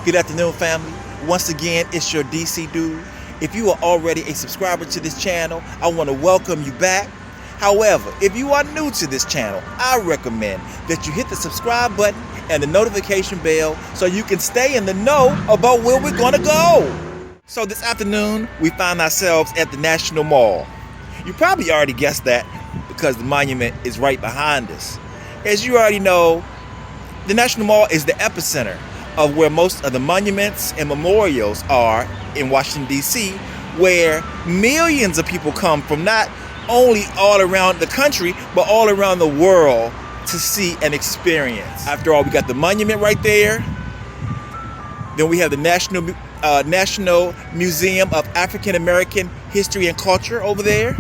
Good afternoon, family. Once again, it's your DC dude. If you are already a subscriber to this channel, I want to welcome you back. However, if you are new to this channel, I recommend that you hit the subscribe button and the notification bell so you can stay in the know about where we're going to go. So this afternoon, we find ourselves at the National Mall. You probably already guessed that because the monument is right behind us. As you already know, the National Mall is the epicenter of where most of the monuments and memorials are in Washington, D.C., where millions of people come from not only all around the country, but all around the world to see and experience. After all, we got the monument right there. Then we have the National Museum of African American History and Culture over there.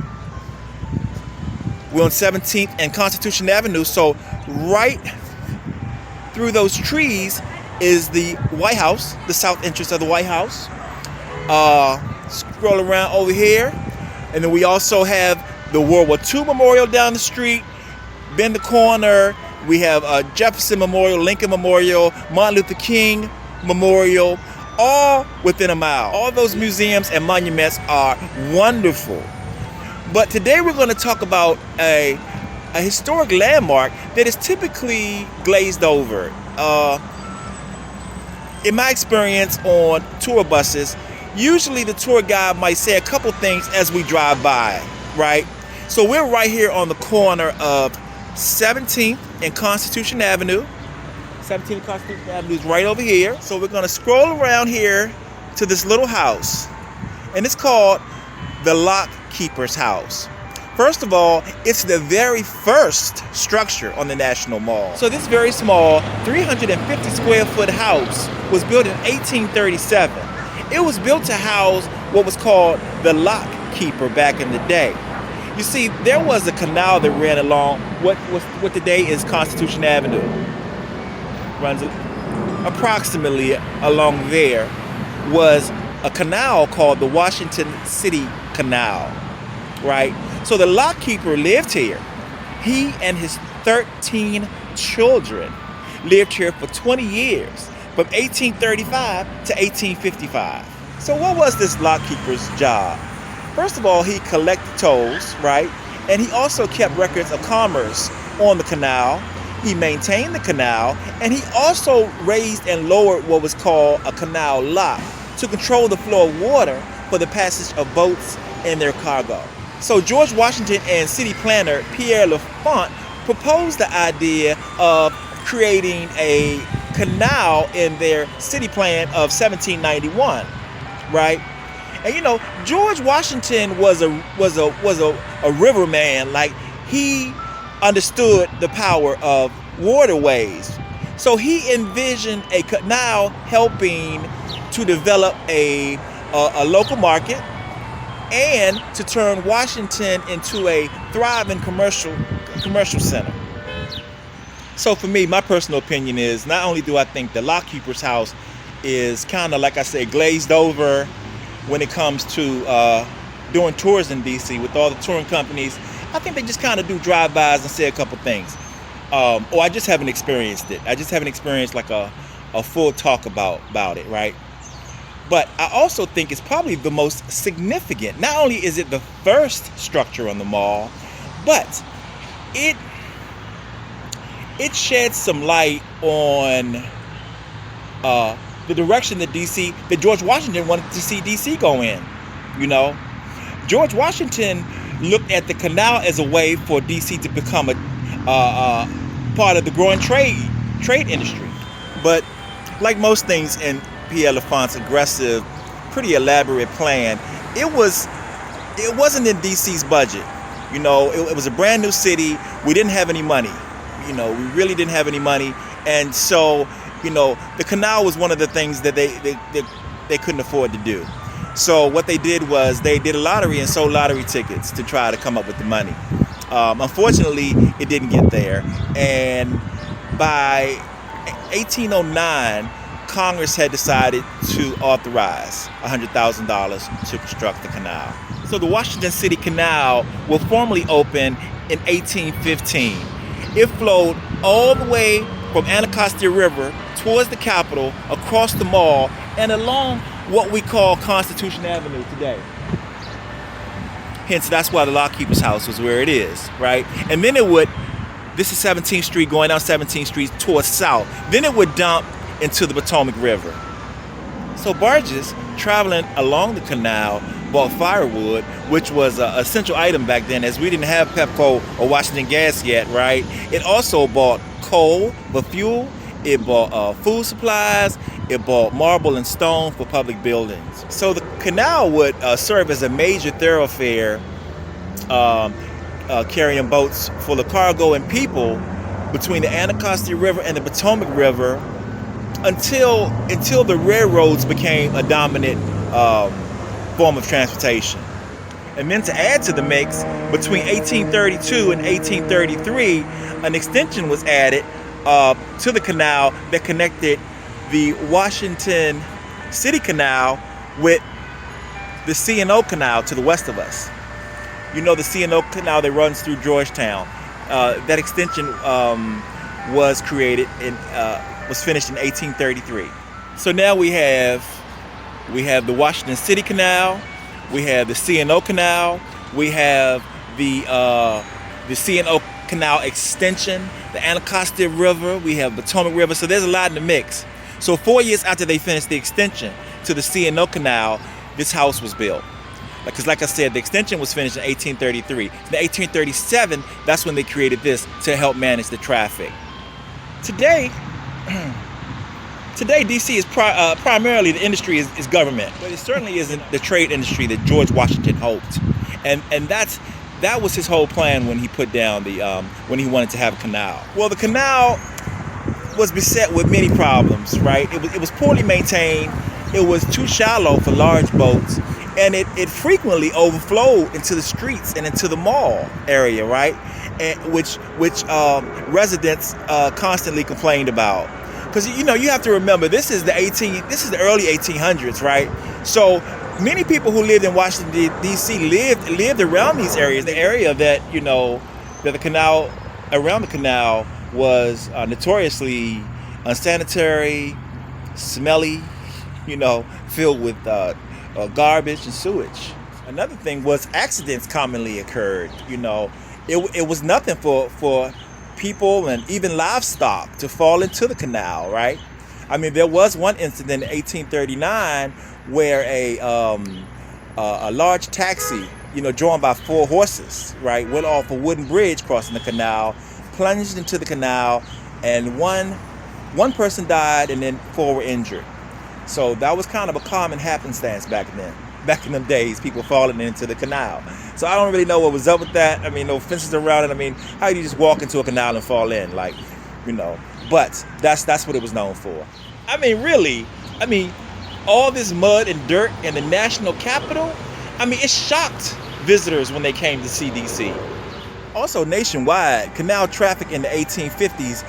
We're on 17th and Constitution Avenue, so right through those trees is the White House, the south entrance of the White House. Scroll around over here, and then we also have the World War II Memorial down the street. Bend the corner, we have Jefferson Memorial, Lincoln Memorial, Martin Luther King Memorial, all within a mile. All those museums and monuments are wonderful. But today we're going to talk about a historic landmark that is typically glazed over. In my experience on tour buses, usually the tour guide might say a couple things as we drive by, right? So we're right here on the corner of 17th and Constitution Avenue. 17th and Constitution Avenue is right over here. So we're gonna scroll around here to this little house, and it's called the Lockkeepers house. First of all, it's the very first structure on the National Mall. So this very small 350 square foot house was built in 1837. It was built to house what was called the Lockkeeper back in the day. You see, there was a canal that ran along what today is Constitution Avenue. Runs approximately along there was a canal called the Washington City Canal, right? So the Lockkeeper lived here. He and his 13 children lived here for 20 years, from 1835 to 1855. So what was this Lockkeeper's job? First of all, he collected tolls, right? And he also kept records of commerce on the canal. He maintained the canal, and he also raised and lowered what was called a canal lock to control the flow of water for the passage of boats and their cargo. So George Washington and city planner Pierre L'Enfant proposed the idea of creating a canal in their city plan of 1791, right? And you know, George Washington was a riverman. Like, he understood the power of waterways. So he envisioned a canal helping to develop a local market and to turn Washington into a thriving commercial center. So for me, my personal opinion is, not only do I think the Lockkeeper's house is kind of, like I said, glazed over when it comes to doing tours in DC with all the touring companies. I think they just kind of do drive-bys and say a couple things. Or I just haven't experienced it. I just haven't experienced like a full talk about it, right? But I also think it's probably the most significant. Not only is it the first structure on the mall, but it sheds some light on the direction that George Washington wanted to see DC go in. You know, George Washington looked at the canal as a way for DC to become a part of the growing trade industry. But like most things in Pierre L'Enfant's aggressive, pretty elaborate plan, it wasn't in DC's budget. You know, it was a brand new city. We didn't have any money. You know, we really didn't have any money, and so, you know, the canal was one of the things that they couldn't afford to do. So what they did was they did a lottery and sold lottery tickets to try to come up with the money. Unfortunately, it didn't get there, and by 1809, Congress had decided to authorize $100,000 to construct the canal. So the Washington City Canal was formally opened in 1815. It flowed all the way from Anacostia River towards the Capitol, across the mall, and along what we call Constitution Avenue today. Hence, that's why the Lockkeepers house was where it is, right? And then it would, this is 17th Street, going down 17th Street towards south. Then it would dump into the Potomac River. So barges traveling along the canal bought firewood, which was an essential item back then, as we didn't have Pepco or Washington Gas yet, right? It also bought coal for fuel. It bought food supplies. It bought marble and stone for public buildings. So the canal would serve as a major thoroughfare, carrying boats full of cargo and people between the Anacostia River and the Potomac River until the railroads became a dominant form of transportation. And then to add to the mix, between 1832 and 1833, an extension was added to the canal that connected the Washington City Canal with the C&O Canal to the west of us. You know, the C&O Canal that runs through Georgetown. That extension was created and was finished in 1833. So now we have the Washington City Canal, we have the C&O Canal, we have the C&O Canal extension, the Anacostia River, we have Potomac River. So there's a lot in the mix. So 4 years after they finished the extension to the C&O Canal, this house was built. Because like I said, the extension was finished in 1833. In 1837, that's when they created this to help manage the traffic. Today, DC is primarily, the industry is government, but it certainly isn't the trade industry that George Washington hoped. And that was his whole plan when he put down when he wanted to have a canal. Well, the canal was beset with many problems, right? It was poorly maintained. It was too shallow for large boats, and it frequently overflowed into the streets and into the mall area, right? And which residents constantly complained about. Because you have to remember, this is the early 1800s, right? So many people who lived in Washington D.C. lived around these areas. The area that that the canal, around the canal, was notoriously unsanitary, smelly, filled with garbage and sewage. Another thing was accidents commonly occurred. It was nothing for people and even livestock to fall into the canal, right? I mean, there was one incident in 1839 where a large taxi, drawn by 4 horses, right, went off a wooden bridge crossing the canal, plunged into the canal, and one person died and then 4 were injured. So that was kind of a common happenstance back then. Back in them days, people falling into the canal. So I don't really know what was up with that. I mean, no fences around it. I mean, how do you just walk into a canal and fall in? But that's what it was known for. I mean, really, all this mud and dirt in the national capital, it shocked visitors when they came to see DC. Also, nationwide, canal traffic in the 1850s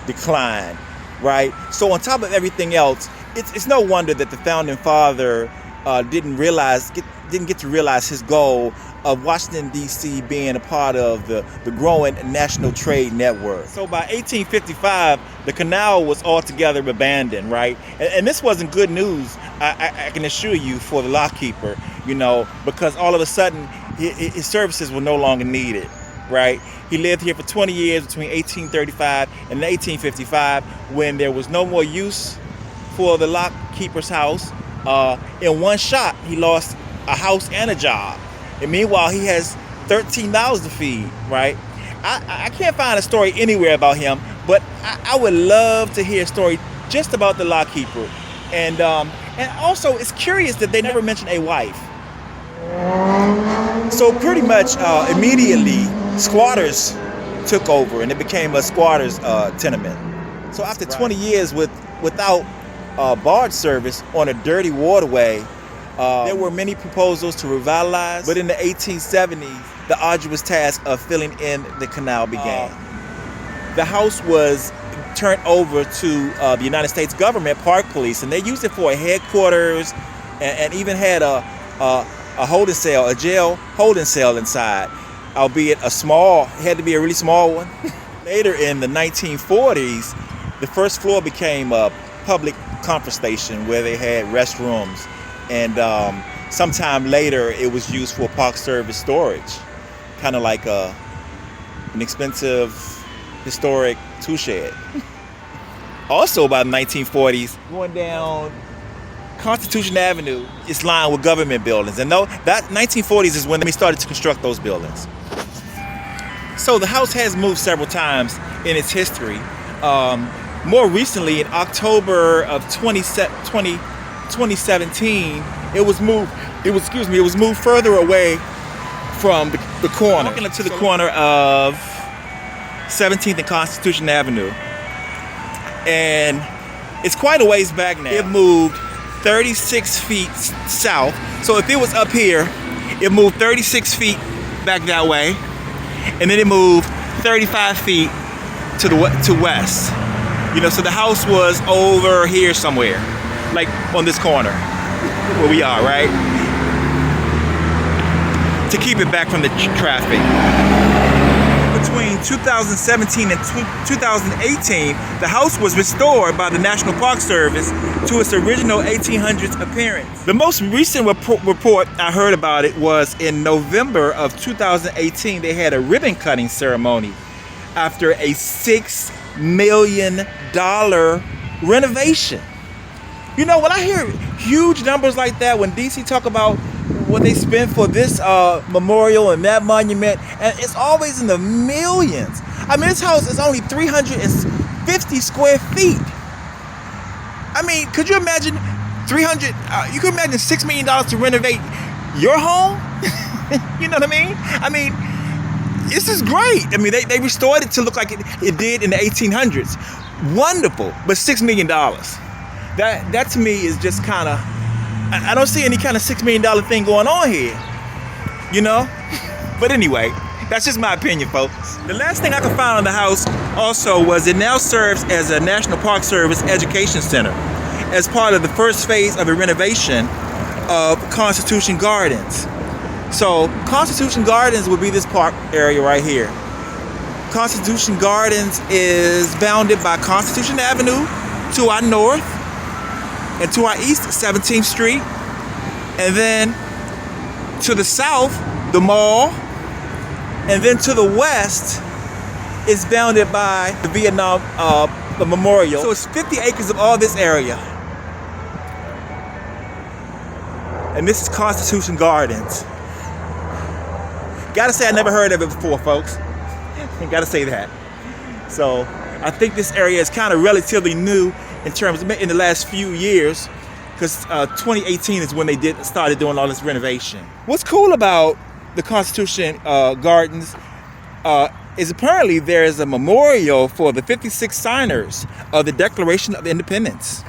declined, right? So on top of everything else, it's no wonder that the founding father didn't get to realize his goal of Washington, D.C. being a part of the growing national trade network. So by 1855, the canal was altogether abandoned, right? And this wasn't good news, I can assure you, for the lockkeeper, because all of a sudden his services were no longer needed, right? He lived here for 20 years between 1835 and 1855, when there was no more use for the lockkeeper's house. In one shot, he lost a house and a job. And meanwhile, he has 13 mouths to feed, right? I can't find a story anywhere about him, but I would love to hear a story just about the lockkeeper. And also, it's curious that they never mention a wife. So pretty much immediately, squatters took over, and it became a squatter's tenement. So after 20 years without barge service on a dirty waterway, there were many proposals to revitalize, but in the 1870s, the arduous task of filling in the canal began. The house was turned over to the United States government park police, and they used it for a headquarters, and even had a holding cell, a jail holding cell inside, albeit a small, it had to be a really small one. Later in the 1940s, the first floor became a public conference station where they had restrooms, and sometime later it was used for Park Service storage, kind of like an expensive historic tool shed. Also by the 1940s, going down Constitution Avenue is lined with government buildings, and that 1940s is when they started to construct those buildings. So the house has moved several times in its history. More recently, in October of 2017, it was moved further away from the corner. Walking up to the corner of 17th and Constitution Avenue, and it's quite a ways back now. It moved 36 feet south. So if it was up here, it moved 36 feet back that way, and then it moved 35 feet to west. You know, so the house was over here somewhere, like on this corner where we are, right? To keep it back from the traffic. Between 2017 and 2018, the house was restored by the National Park Service to its original 1800s appearance. The most recent report I heard about it was in November of 2018. They had a ribbon cutting ceremony after a $6 million renovation. You know, when I hear huge numbers like that, when DC talk about what they spent for this memorial and that monument, and it's always in the millions. I mean, this house is only 350 square feet. I mean, could you imagine you could imagine $6 million to renovate your home? You know what I mean? I mean, this is great. I mean, they restored it to look like it did in the 1800s. Wonderful, but $6 million. That to me is just kind of, I don't see any kind of $6 million thing going on here, you know? But anyway, that's just my opinion, folks. The last thing I could find on the house also was it now serves as a National Park Service education center as part of the first phase of a renovation of Constitution Gardens. So Constitution Gardens would be this park area right here. Constitution Gardens is bounded by Constitution Avenue to our north, and to our east, 17th Street, and then to the south, the mall, and then to the west is bounded by the Vietnam Memorial. So it's 50 acres of all this area. And this is Constitution Gardens. Gotta say, I never heard of it before, folks. Gotta say that. So I think this area is kind of relatively new in terms of in the last few years, because 2018 is when they started doing all this renovation. What's cool about the Constitution Gardens is apparently there is a memorial for the 56 signers of the Declaration of Independence.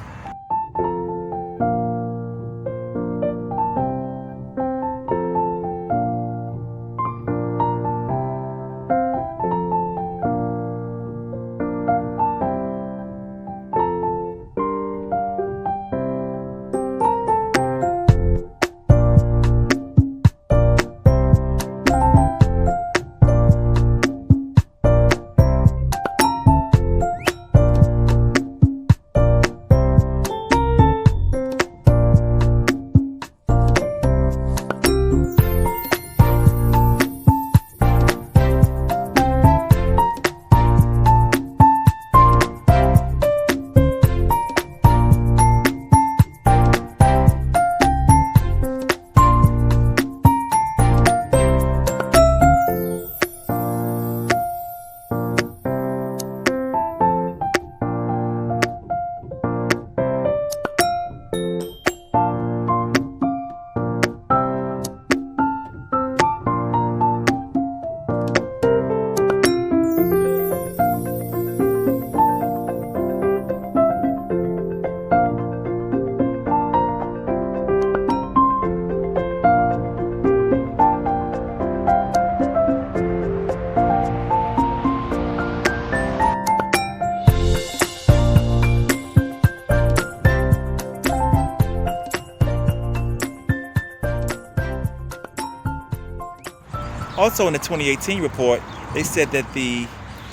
Also in the 2018 report, they said that the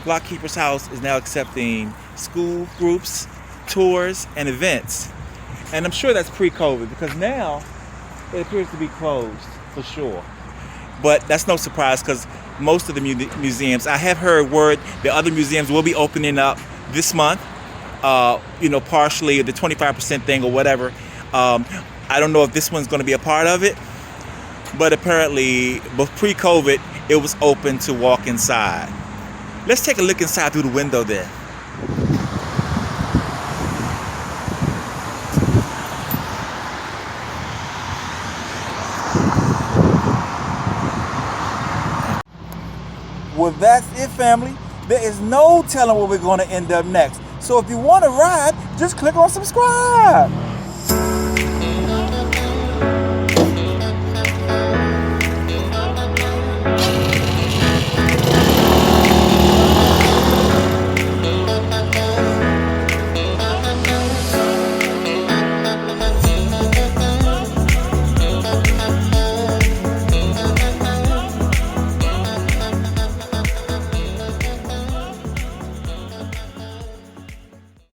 Lockkeepers House is now accepting school groups, tours, and events. And I'm sure that's pre-COVID, because now it appears to be closed for sure. But that's no surprise, because most of the museums, I have heard word that other museums will be opening up this month, partially the 25% thing or whatever. I don't know if this one's going to be a part of it, but apparently, pre-COVID, it was open to walk inside. Let's take a look inside through the window then. Well, that's it, family. There is no telling where we're going to end up next. So if you want to ride, just click on subscribe.